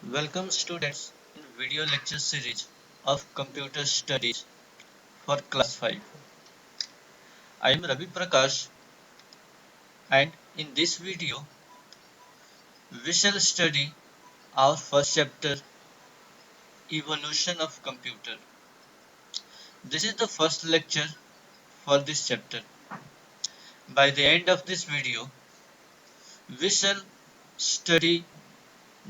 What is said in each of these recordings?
Welcome students in video lecture series of computer studies for class 5. I am Ravi Prakash and in this video we shall study our first chapter, Evolution of Computer. This is the first lecture for this chapter. By the end of this video we shall study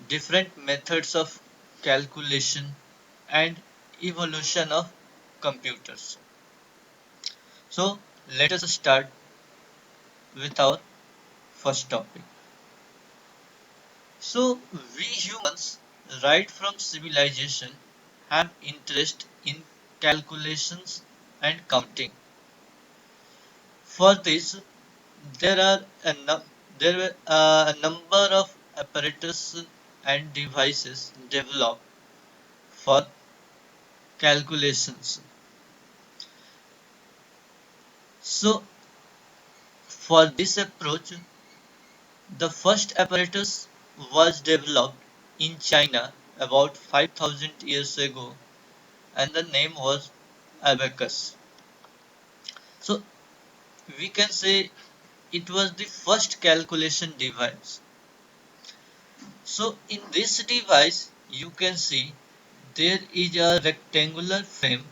different methods of calculation and evolution of computers. So let us start with our first topic. So we humans, right from civilization, have interest in calculations and counting. For this, there are a number of apparatus and devices developed for calculations. So for this approach, the first apparatus was developed in China about 5000 years ago and the name was abacus. So we can say it was the first calculation device. So in this device you can see there is a rectangular frame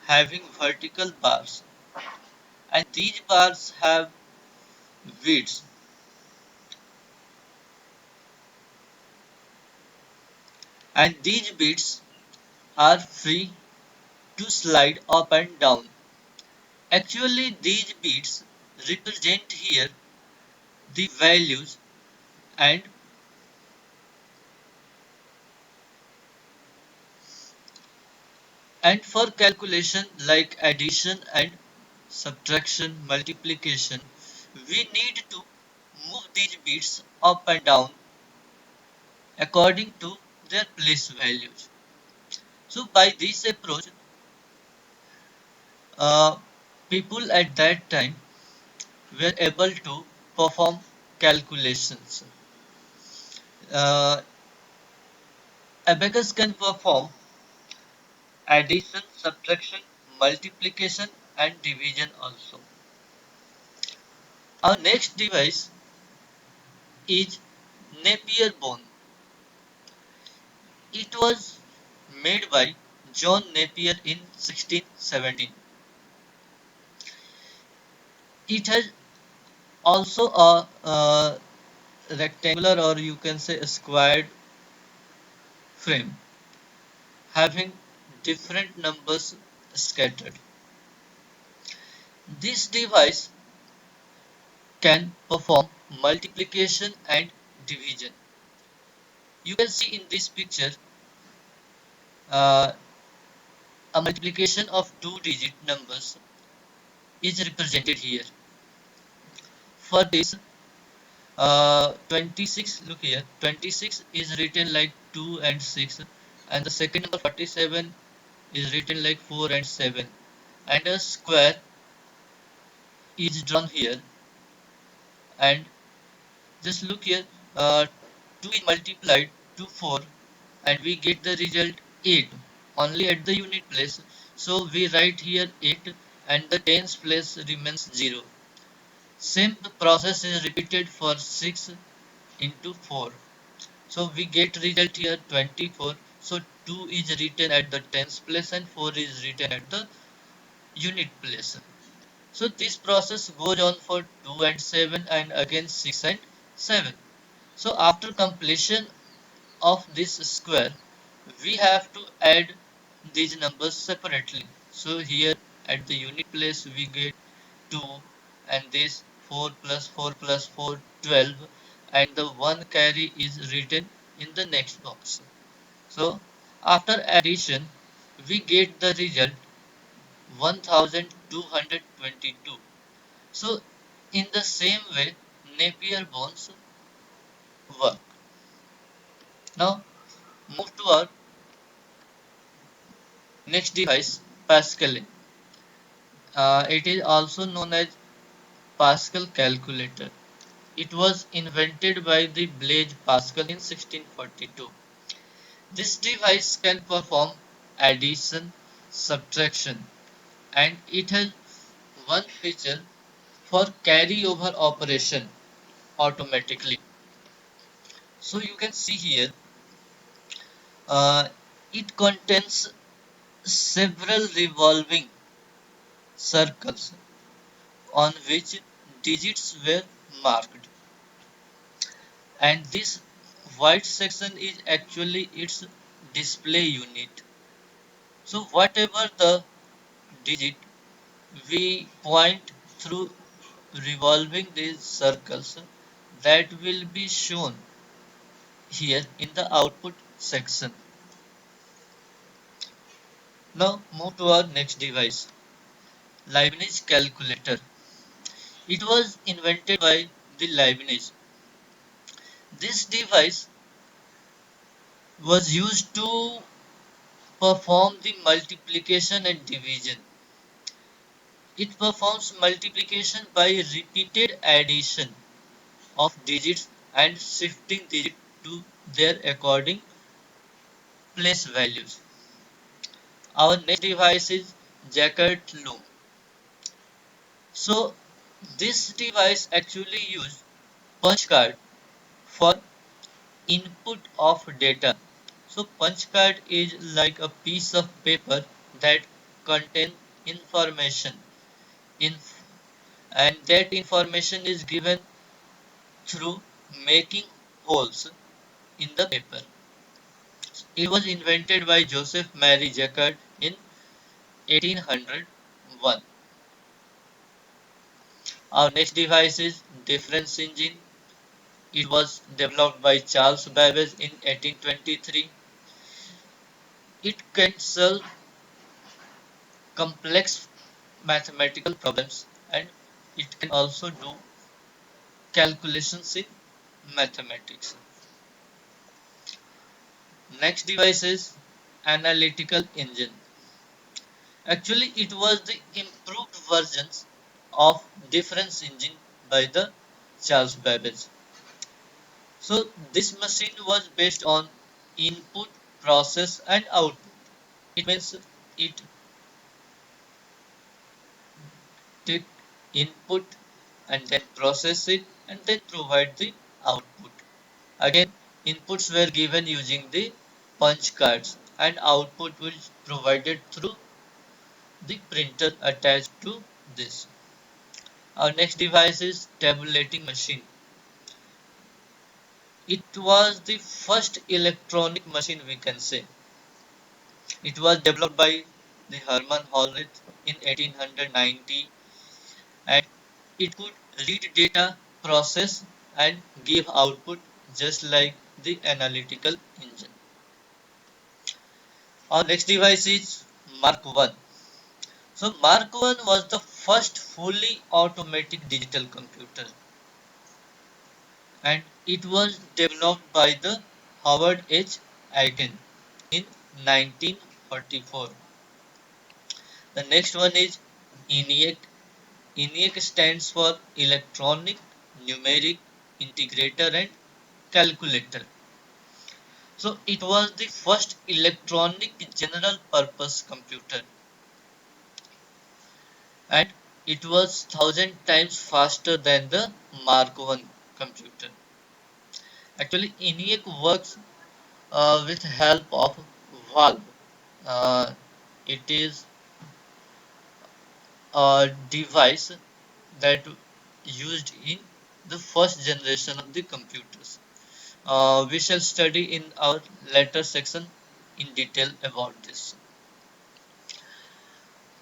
having vertical bars and these bars have widths and these bits are free to slide up and down. Actually these bits represent here the values and for calculation like addition and subtraction, multiplication, we need to move these bits up and down according to their place values. So by this approach, uh, people at that time were able to perform calculations. Uh, Abacus can perform addition, subtraction, multiplication and division also. Our next device is Napier bone. It was made by John Napier in 1617. It has also a rectangular or you can say a squared frame having different numbers scattered. This device can perform multiplication and division. You can see in this picture uh, a multiplication of two-digit numbers is represented here. For this, 26, look here, 26 is written like 2 and 6, and the second number 47 is written like 4 and 7, and a square is drawn here. And just look here, 2 is multiplied to 4, and we get the result 8 only at the unit place. So we write here 8, and the tens place remains 0. Same the process is repeated for 6 into 4. So we get result here 24. So 2 is written at the tens place and 4 is written at the unit place. So this process goes on for 2 and 7 and again 6 and 7. So after completion of this square, we have to add these numbers separately. So here at the unit place we get 2 and this 4 plus 4 plus 4 12 and the one carry is written in the next box. So after addition we get the result 1222. So in the same way Napier bones work. Now move to our next device, Pascal. It is also known as Pascal calculator. It was invented by the Blaise Pascal in 1642. This device can perform addition, subtraction, and it has one feature for carryover operation automatically. So you can see here, uh, it contains several revolving circles on which digits were marked, and this white section is actually its display unit. So whatever the digit we point through revolving these circles, that will be shown here in the output section. Now move to our next device, Leibniz calculator. It was invented by the Leibniz. This device was used to perform the multiplication and division. It performs multiplication by repeated addition of digits and shifting digits to their according place values. Our next device is Jacquard Loom. So this device actually used punch card for input of data. So punch card is like a piece of paper that contains information in, and that information is given through making holes in the paper. It was invented by Joseph Marie Jacquard in 1801. Our next device is difference engine. It was developed by Charles Babbage in 1823. It can solve complex mathematical problems, and it can also do calculations in mathematics. Next device is analytical engine. Actually, it was the improved versions of difference engine by the Charles Babbage. So this machine was based on input, process, and output. It means it take input and then process it and then provide the output. Again, inputs were given using the punch cards and output was provided through the printer attached to this. Our next device is tabulating machine. It was the first electronic machine, we can say. It was developed by the Hermann Hollerith in 1890, and it could read data, process, and give output just like the analytical engine. Our next device is Mark 1. So Mark 1 was the first fully automatic digital computer, and it was developed by the Howard H. Aiken in 1944. The next one is ENIAC. ENIAC stands for Electronic Numeric Integrator and Calculator. So it was the first electronic general purpose computer, and it was 1,000 times faster than the Mark 1 computer. Actually, ENIAC works with help of Valve. Uh, it is a device that used in the first generation of the computers. We shall study in our later section in detail about this.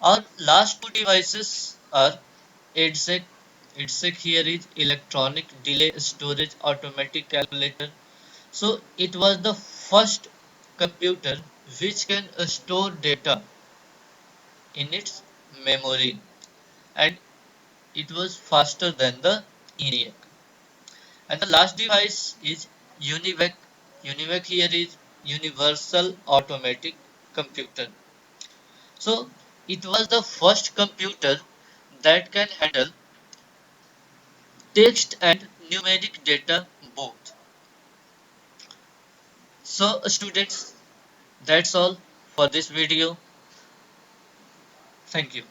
Our last two devices are EDSEC. EDSEC here is electronic delay storage automatic calculator. So it was the first computer which can store data in its memory, and it was faster than the ENIAC. And the last device is UNIVAC. UNIVAC here is Universal Automatic Computer. So it was the first computer that can handle text and numeric data both. So students, That's all for this video. Thank you.